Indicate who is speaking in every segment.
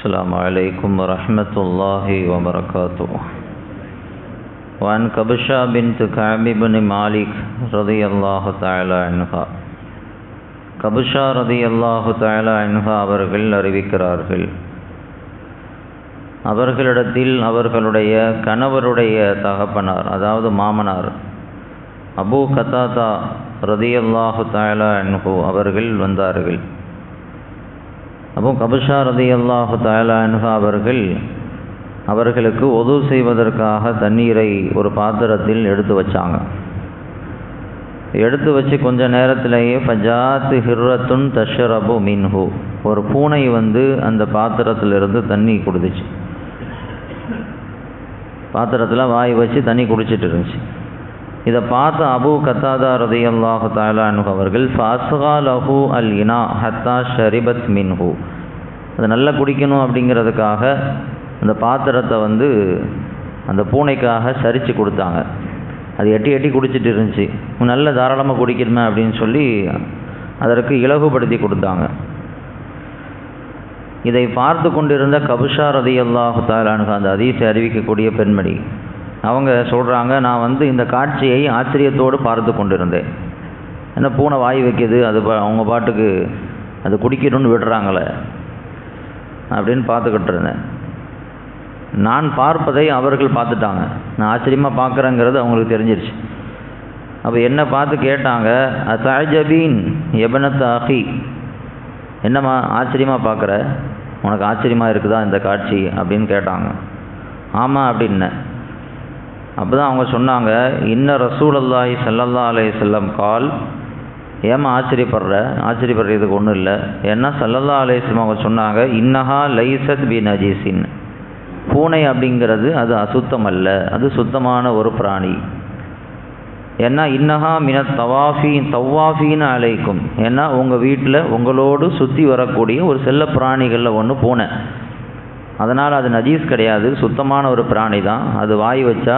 Speaker 1: السلام عليكم ورحمة الله وبركاته. وعن كبشة بنت كعب بن مالك رضي الله تعالى عنها. கபுஷா ரதியல்லாஹு தஆலா அன்ஹா அவர்கள் அறிவிக்கிறார்கள், அவர்களிடத்தில் அவர்களுடைய கணவருடைய தகப்பனார், அதாவது மாமனார் அபூ கதாதா ரதியல்லாஹு தஆலா அன்ஹு அவர்கள் வந்தார்கள். அபூ கபுஷா ரதியல்லாஹு தஆலா அன்ஹா அவர்களுக்கு ஒது செய்வதற்காக தண்ணீரை ஒரு பாத்திரத்தில் எடுத்து வச்சாங்க. எடுத்து வச்சு கொஞ்ச நேரத்திலேயே ஃபஜாத் ஹிர்ரத்துன் தஷ்ரபு மின்ஹு, ஒரு பூனை அந்த பாத்திரத்திலிருந்து தண்ணி குடிச்சிச்சு. பாத்திரத்தில் வாய் வச்சு தண்ணி குடிச்சிட்டு இருந்துச்சு. இதை பார்த்த அபூ கத்தாதா ரதியல்லாஹு தஆலா அன்ஹு அவர்கள் ஃபஸ்கா லஹு அல் இனா ஹத்தா ஷரிபத் மின்ஹு, அது நல்லா குடிக்கணும் அப்படிங்கிறதுக்காக அந்த பாத்திரத்தை அந்த பூனைக்காக சரித்து கொடுத்தாங்க. அது எட்டி எட்டி குடிச்சிட்டு இருந்துச்சு. நல்ல தாராளமாக குடிக்கணுமே அப்படின்னு சொல்லி அதற்கு இலகுபடுத்தி கொடுத்தாங்க. இதை பார்த்து கொண்டிருந்த கபுஷா ரதியல்லாஹு தஆலா அன்ஹா, அந்த ஹதீஸை அறிவிக்கக்கூடிய பெண்மணி, அவங்க சொல்கிறாங்க, நான் இந்த காட்சியை ஆச்சரியத்தோடு பார்த்து கொண்டிருந்தேன். என்ன பூனை வாய் வைக்கிது, அது அவங்க பாட்டுக்கு அது குடிக்கணும்னு விடுறாங்களே அப்படின்னு பார்த்துக்கிட்டு இருந்தேன். நான் பார்ப்பதை அவர்கள் பார்த்துட்டாங்க, நான் ஆச்சரியமாக பார்க்குறேங்கிறது அவங்களுக்கு தெரிஞ்சிருச்சு. அப்போ என்னை பார்த்து கேட்டாங்க, அத்தஅஜபீன் யப்னத் அஹி, என்னம்மா ஆச்சரியமாக பார்க்குற, உனக்கு ஆச்சரியமாக இருக்குதா இந்த காட்சி அப்படின்னு கேட்டாங்க. ஆமாம் அப்படின்னேன். அப்போ தான் அவங்க சொன்னாங்க, இன்ன ரசூலுல்லாஹி ஸல்லல்லாஹு அலைஹி வஸல்லம் கால், ஏமா ஆச்சரியப்படுறதுக்கு ஒன்றும் இல்லை. ஏன்னா ஸல்லல்லாஹு அலைஹி வஸல்லம் அவங்க சொன்னாங்க, இன்னஹா லைஸத் பி நஜீஸின், பூனை அப்படிங்கிறது அது அசுத்தம் அல்ல, அது சுத்தமான ஒரு பிராணி. ஏன்னா இன்னஹா மினத் தவாஃபீன் அலைக்கும், ஏன்னா உங்கள் வீட்டில் உங்களோடு சுற்றி வரக்கூடிய ஒரு செல்ல பிராணிகளில் ஒன்று பூனை. அதனால் அது நஜீஸ் கிடையாது, சுத்தமான ஒரு பிராணி தான். அது வாய் வச்சா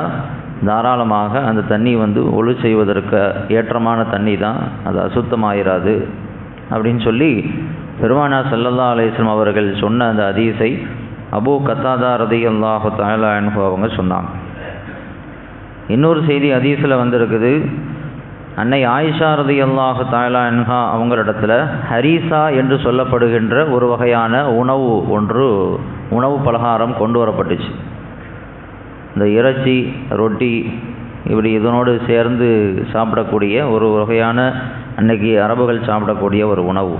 Speaker 1: தாராளமாக அந்த தண்ணி ஒழு செய்வதற்கு ஏற்றமான தண்ணி தான், அது அசுத்தமாயிராது அப்படின்னு சொல்லி பெருமானார் ஸல்லல்லாஹு அலைஹி வஸல்லம் அவர்கள் சொன்ன அந்த ஹதீஸை அபூ கத்தாதா ரதியல்லாஹு தஆலா அன்ஹு அவங்க சொன்னாங்க. இன்னொரு செய்தி ஹதீஸில் வந்திருக்குது, அன்னை ஆயிஷா ரதியல்லாஹு தஆலா அன்ஹா அவங்களிடத்தில் ஹரீசா என்று சொல்லப்படுகின்ற ஒரு வகையான உணவு பலகாரம் கொண்டு வரப்பட்டுச்சு. இந்த இறைச்சி ரொட்டி இப்படி இதனோடு சேர்ந்து சாப்பிடக்கூடிய ஒரு வகையான, அன்னைக்கு அரபுகள் சாப்பிடக்கூடிய ஒரு உணவு.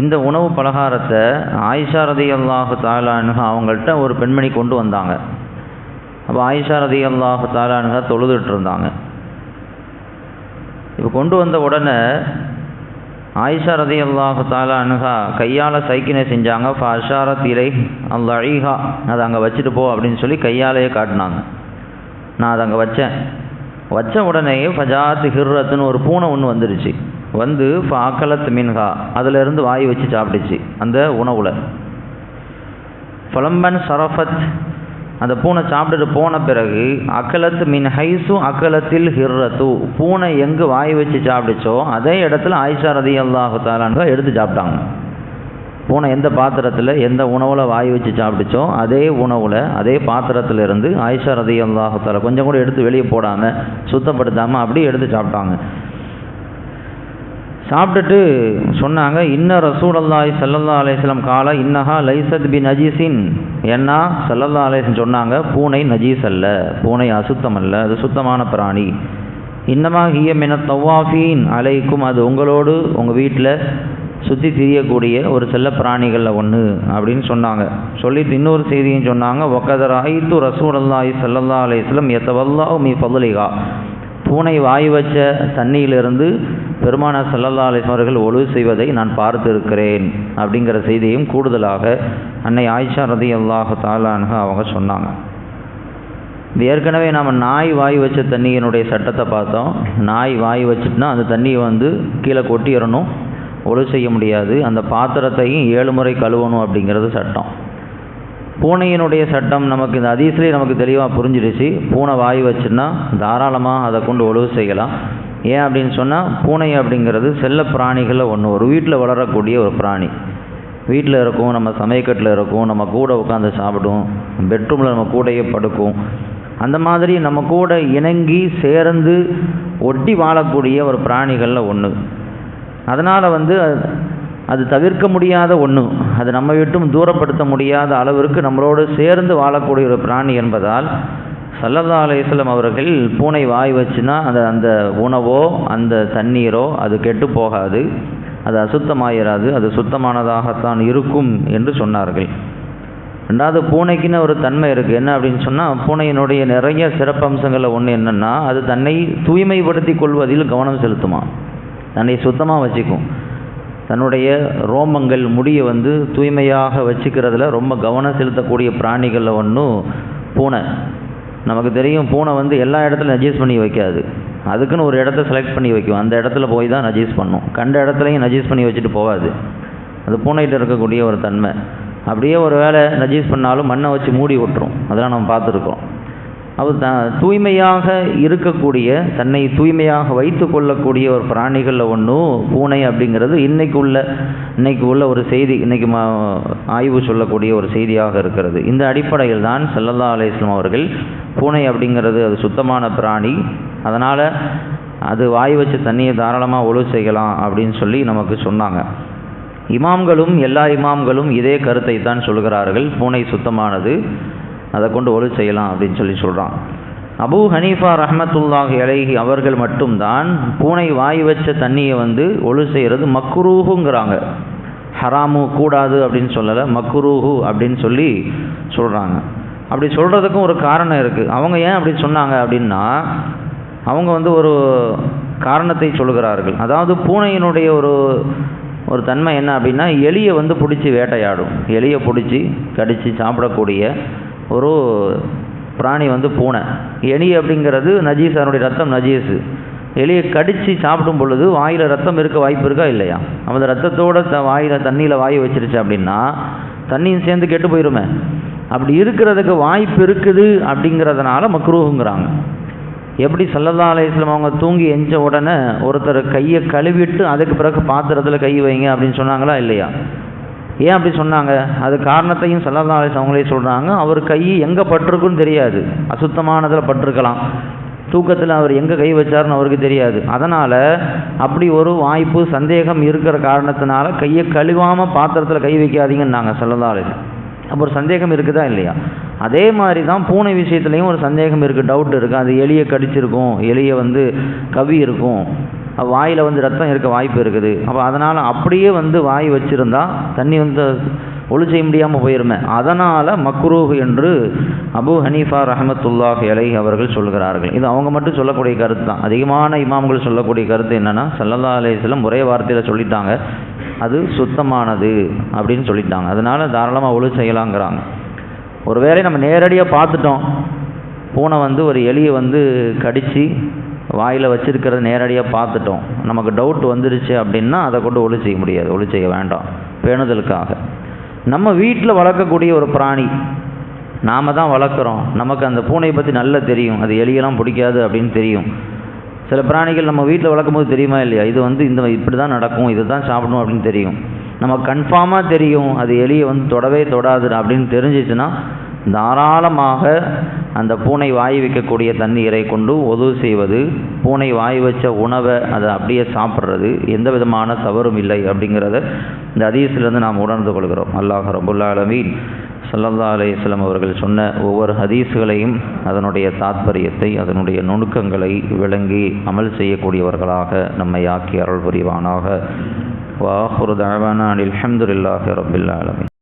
Speaker 1: இந்த உணவு பலகாரத்தை ஆயிஷா ரதியல்லாஹு தஆலா அன்ஹா அவங்கள்ட்ட ஒரு பெண்மணி கொண்டு வந்தாங்க. அப்போ ஆயிஷா ரதியல்லாஹு தஆலா அன்ஹா தொழுதுட்டு இருந்தாங்க. இப்போ கொண்டு வந்த உடனே ஆயிஷா ரதியல்லாஹு தஆலா அன்ஹா கையால் சைக்கினை செஞ்சாங்க. ஃபஅஷாரத் இலை அல்லஈஹா, அதை அங்கே வச்சுட்டு போ அப்படின்னு சொல்லி கையாலேயே காட்டினாங்க. நான் அதை அங்கே வச்ச உடனே ஃபஜாத் ஹிர்ரத்துன்னு ஒரு பூனை ஒன்று வந்துருச்சு. ஃபஅகலத் மின்ஹா, அதிலிருந்து வாய் வச்சு சாப்பிடுச்சு அந்த உணவில். ஃபலம்பன் சரஃபத், அந்த பூனை சாப்பிட்டுட்டு போன பிறகு அக்கலத் மின் ஹைசு அக்கலத்தில் ஹிர்ரத்து, பூனை எங்கு வாய் வச்சு சாப்பிடுச்சோ அதே இடத்துல ஆயிஷா ரதியல்லாஹு தஆலா அன்ஹா எடுத்து சாப்பிட்டாங்க. பூனை எந்த பாத்திரத்தில் எந்த உணவில் வாய் வச்சு சாப்பிடுச்சோ அதே உணவில் அதே பாத்திரத்தில் இருந்து ஆயிஷா ரதியல்லாஹு தஆலா கொஞ்சம் கூட எடுத்து வெளியே போடாமல் சுத்தப்படுத்தாமல் அப்படியே எடுத்து சாப்பிட்டாங்க. சாப்பிட்டுட்டு சொன்னாங்க, இன்ன ரசூலுல்லாஹி ஸல்லல்லாஹு அலைஹி வஸல்லம் கால இன்னஹா லைஸத் பி நஜீஸின், ஏன்னா ஸல்லல்லாஹு அலைஹி வஸல்லம் சொன்னாங்க, பூனை நஜீஸ் அல்ல, பூனை அசுத்தம் அல்ல, அது சுத்தமான பிராணி. இன்னமா ஹிய மினத் தவாஃபீன் அலைக்கும், அது உங்களோடு உங்கள் வீட்டில் சுற்றி திரியக்கூடிய ஒரு செல்ல பிராணிகளில் ஒன்று அப்படின்னு சொன்னாங்க. சொல்லிட்டு இன்னொரு செய்தியும் சொன்னாங்க, வகத ரஅய்து ரசூலுல்லாஹி ஸல்லல்லாஹு அலைஹி வஸல்லம் யதவல்லாஹு மின் ஃபضலிஹா, பூனை வாய் வச்ச தண்ணியிலிருந்து பெருமானார் ஸல்லல்லாஹு அலைஹி வஸல்லம் அவர்கள் ஒழு செய்வதை நான் பார்த்திருக்கிறேன் அப்படிங்கிற செய்தியும் கூடுதலாக அன்னை ஆயிஷா ரதியல்லாஹு தஆலா அன்ஹா அவங்க சொன்னாங்க. இது ஏற்கனவே நாம் நாய் வாய் வச்ச தண்ணியினுடைய சட்டத்தை பார்த்தோம். நாய் வாய் வச்சுட்டுனா அந்த தண்ணியை கீழே கொட்டிடணும், ஒழு செய்ய முடியாது, அந்த பாத்திரத்தையும் 7 முறை கழுவணும் அப்படிங்கிறது சட்டம். பூனையினுடைய சட்டம் நமக்கு இந்த ஹதீஸ்லேயே நமக்கு தெளிவாக புரிஞ்சிடுச்சு. பூனை வாய் வச்சுன்னா தாராளமாக அதை கொண்டு ஒழு செய்யலாம். ஏன் அப்படின்னு சொன்னால் பூனை அப்படிங்கிறது செல்ல பிராணிகளில் ஒன்று, ஒரு வீட்டில் வளரக்கூடிய ஒரு பிராணி. வீட்டில் இருக்கும், நம்ம சமையக்கட்டில் இருக்கும், நம்ம கூட உட்காந்து சாப்பிடும், பெட்ரூமில் நம்ம கூடயே படுக்கும். அந்த மாதிரி நம்ம கூட இணங்கி சேர்ந்து ஒட்டி வாழக்கூடிய ஒரு பிராணிகளில் ஒன்று. அதனால் அது தவிர்க்க முடியாத ஒன்று, அது நம்ம விட்டும் தூரப்படுத்த முடியாத அளவிற்கு நம்மளோடு சேர்ந்து வாழக்கூடிய ஒரு பிராணி என்பதால் ஸல்லல்லாஹு அலைஹி வஸல்லம் அவர்கள் பூனை வாய் வச்சுன்னா அந்த உணவோ அந்த தண்ணீரோ அது கெட்டு போகாது, அது அசுத்தமாயிராது, அது சுத்தமானதாகத்தான் இருக்கும் என்று சொன்னார்கள். ரெண்டாவது, பூனைக்குன்னு ஒரு தன்மை இருக்குது. என்ன அப்படின்னு சொன்னால், பூனையினுடைய நிறைய சிறப்பம்சங்களில் ஒன்று என்னென்னா, அது தன்னை தூய்மைப்படுத்தி கொள்வதில் கவனம் செலுத்துமா, தன்னை சுத்தமாக வச்சுக்கும். தன்னுடைய ரோமங்கள் முடியை தூய்மையாக வச்சுக்கிறதுல ரொம்ப கவனம் செலுத்தக்கூடிய பிராணிகளில் ஒன்றும் பூனை. நமக்கு தெரியும், பூனை எல்லா இடத்துலையும் நஜீஸ் பண்ணி வைக்காது, அதுக்குன்னு ஒரு இடத்த செலக்ட் பண்ணி வைக்கும். அந்த இடத்துல போய் தான் நஜீஸ் பண்ணும். கண்ட இடத்துலையும் நஜீஸ் பண்ணி வச்சுட்டு போகாது. அது பூனைகிட்ட இருக்கக்கூடிய ஒரு தன்மை. அப்படியே ஒரு வேளை நஜீஸ் பண்ணாலும் மண்ணை வச்சு மூடி விட்டுரும். அதெல்லாம் நம்ம பார்த்துருக்கோம். அது தூய்மையாக இருக்கக்கூடிய, தன்னை தூய்மையாக வைத்து கொள்ளக்கூடிய ஒரு பிராணிகளில் ஒன்றும் பூனை அப்படிங்கிறது இன்னைக்கு உள்ள ஒரு செய்தி, இன்னைக்கு ஆய்வு சொல்லக்கூடிய ஒரு செய்தியாக இருக்கிறது. இந்த அடிப்படையில் தான் ஸல்லல்லாஹு அலைஹி வஸல்லம் அவர்கள் பூனை அப்படிங்கிறது அது சுத்தமான பிராணி, அதனால் அது வாய் வச்சு தண்ணியை தாராளமாக ஒழு செய்யலாம் அப்படின்னு சொல்லி நமக்கு சொன்னாங்க. எல்லா இமாம்களும் இதே கருத்தை தான் சொல்கிறார்கள். பூனை சுத்தமானது, அதை கொண்டு ஒழு செய்யலாம் அப்படின்னு சொல்லி சொல்கிறான். அபூ ஹனீஃபா ரஹ்மத்துல்லாஹி அலைஹி அவர்கள் மட்டும்தான் பூனை வாய் வச்ச தண்ணியை ஒழு செய்கிறது மக்ரூஹுங்கிறாங்க. ஹராமு கூடாது அப்படின்னு சொல்லலை, மக்ரூஹு அப்படின்னு சொல்லி சொல்கிறாங்க. அப்படி சொல்கிறதுக்கும் ஒரு காரணம் இருக்குது. அவங்க ஏன் அப்படி சொன்னாங்க அப்படின்னா, அவங்க ஒரு காரணத்தை சொல்கிறார்கள். அதாவது பூனையினுடைய ஒரு தன்மை என்ன அப்படின்னா, எலியை பிடிச்சி வேட்டையாடும், எலியை பிடிச்சி கடித்து சாப்பிடக்கூடிய ஒரு பிராணி பூனை. எலி அப்படிங்கிறது நஜீஸ், அதனுடைய ரத்தம் நஜீஸு. எலியை கடித்து சாப்பிடும் பொழுது வாயில் ரத்தம் இருக்க வாய்ப்பு இருக்கா இல்லையா? அந்த ரத்தத்தோடு வாயில் தண்ணியில் வாய் வச்சிருச்சு அப்படின்னா தண்ணியும் சேர்ந்து கெட்டு போயிருமே. அப்படி இருக்கிறதுக்கு வாய்ப்பு இருக்குது அப்படிங்கிறதுனால மக்ரூஹுங்கிறாங்க. எப்படி ஸல்லல்லாஹு அலைஹி வஸல்லம் அவங்க தூங்கி எஞ்ச உடனே ஒருத்தர் கையை கழுவிட்டு அதுக்கு பிறகு பாத்திரத்தில் கை வைங்க அப்படின்னு சொன்னாங்களா இல்லையா? ஏன் அப்படி சொன்னாங்க? அது காரணத்தையும் ஸல்லல்லாஹு அலைஹி வஸல்லம் அவங்களே சொல்கிறாங்க. அவர் கை எங்கே பட்டிருக்குன்னு தெரியாது, அசுத்தமானதில் பட்டிருக்கலாம். தூக்கத்தில் அவர் எங்கே கை வச்சாருன்னு அவருக்கு தெரியாது. அதனால் அப்படி ஒரு வாய்ப்பு சந்தேகம் இருக்கிற காரணத்தினால கையை கழுவாமல் பாத்திரத்தில் கை வைக்காதீங்கன்னாங்க ஸல்லல்லாஹு அலைஹி வஸல்லம். அப்போ ஒரு சந்தேகம் இருக்குதா இல்லையா? அதே மாதிரி தான் பூனை விஷயத்துலையும் ஒரு சந்தேகம் இருக்குது, டவுட் இருக்குது. அது எலியை கடிச்சிருக்கும், எலியை கவி இருக்கும், வாயில் ரத்தம் இருக்க வாய்ப்பு இருக்குது. அப்போ அதனால் அப்படியே வாய் வச்சுருந்தா தண்ணி ஒழு செய்ய முடியாமல் போயிருமே. அதனால் மக்ரூஹ் என்று அபூ ஹனீஃபா ரஹ்மத்துல்லாஹி அலைஹி அவர்கள் சொல்கிறார்கள். இது அவங்க மட்டும் சொல்லக்கூடிய கருத்து தான். அதிகமான இமாம்கள் சொல்லக்கூடிய கருத்து என்னென்னா, ஸல்லல்லாஹு அலைஹி வஸல்லம் ஒரே வார்த்தையில் சொல்லிட்டாங்க, அது சுத்தமானது அப்படின்னு சொல்லிட்டாங்க. அதனால் தாராளமாக ஒழு செய்யலாங்கிறாங்க. ஒருவேளை நம்ம நேரடியாக பார்த்துட்டோம், பூனை ஒரு எலியை கடித்து வாயில் வச்சுருக்கிறத நேரடியாக பார்த்துட்டோம், நமக்கு டவுட் வந்துருச்சு அப்படின்னா அதை கொண்டு ஒழு செய்ய முடியாது, ஒழு செய்ய வேண்டாம். பேணுதலுக்காக நம்ம வீட்டில் வளர்க்கக்கூடிய ஒரு பிராணி நாம் தான் வளர்க்குறோம், நமக்கு அந்த பூனையை பற்றி நல்லா தெரியும், அது எலியெல்லாம் பிடிக்காது அப்படின்னு தெரியும். சில பிராணிகள் நம்ம வீட்டில் வளர்க்கும் போது தெரியுமா இல்லையா, இது இப்படி தான் நடக்கும், இது தான் சாப்பிடணும் அப்படின்னு தெரியும். நம்ம கன்ஃபார்மாக தெரியும் அது எலியை தொடவே தொடாது அப்படின்னு தெரிஞ்சிச்சுன்னா தாராளமாக அந்த பூனை வாய் வைக்கக்கூடிய தண்ணீரை கொண்டு ஒது செய்வது, பூனை வாய் வச்ச உணவை அதை அப்படியே சாப்பிட்றது எந்த விதமான தவறும் இல்லை அப்படிங்கிறத இந்த ஹதீஸிலிருந்து நாம் உணர்ந்து கொள்கிறோம். அல்லாஹ் ரப்புல் ஆலமீன் ஸல்லல்லாஹு அலைஹி வஸல்லம் அவர்கள் சொன்ன ஒவ்வொரு ஹதீஸ்களையும் அதனுடைய தாத்பரியத்தை, அதனுடைய நுணுக்கங்களை விளங்கி அமல் செய்யக்கூடியவர்களாக நம்மை ஆக்கி அருள் புரிவானாக. வ ஆகிரு தஅவானா அனில் ஹம்துலில்லாஹி ரப்பில் ஆலமீன்.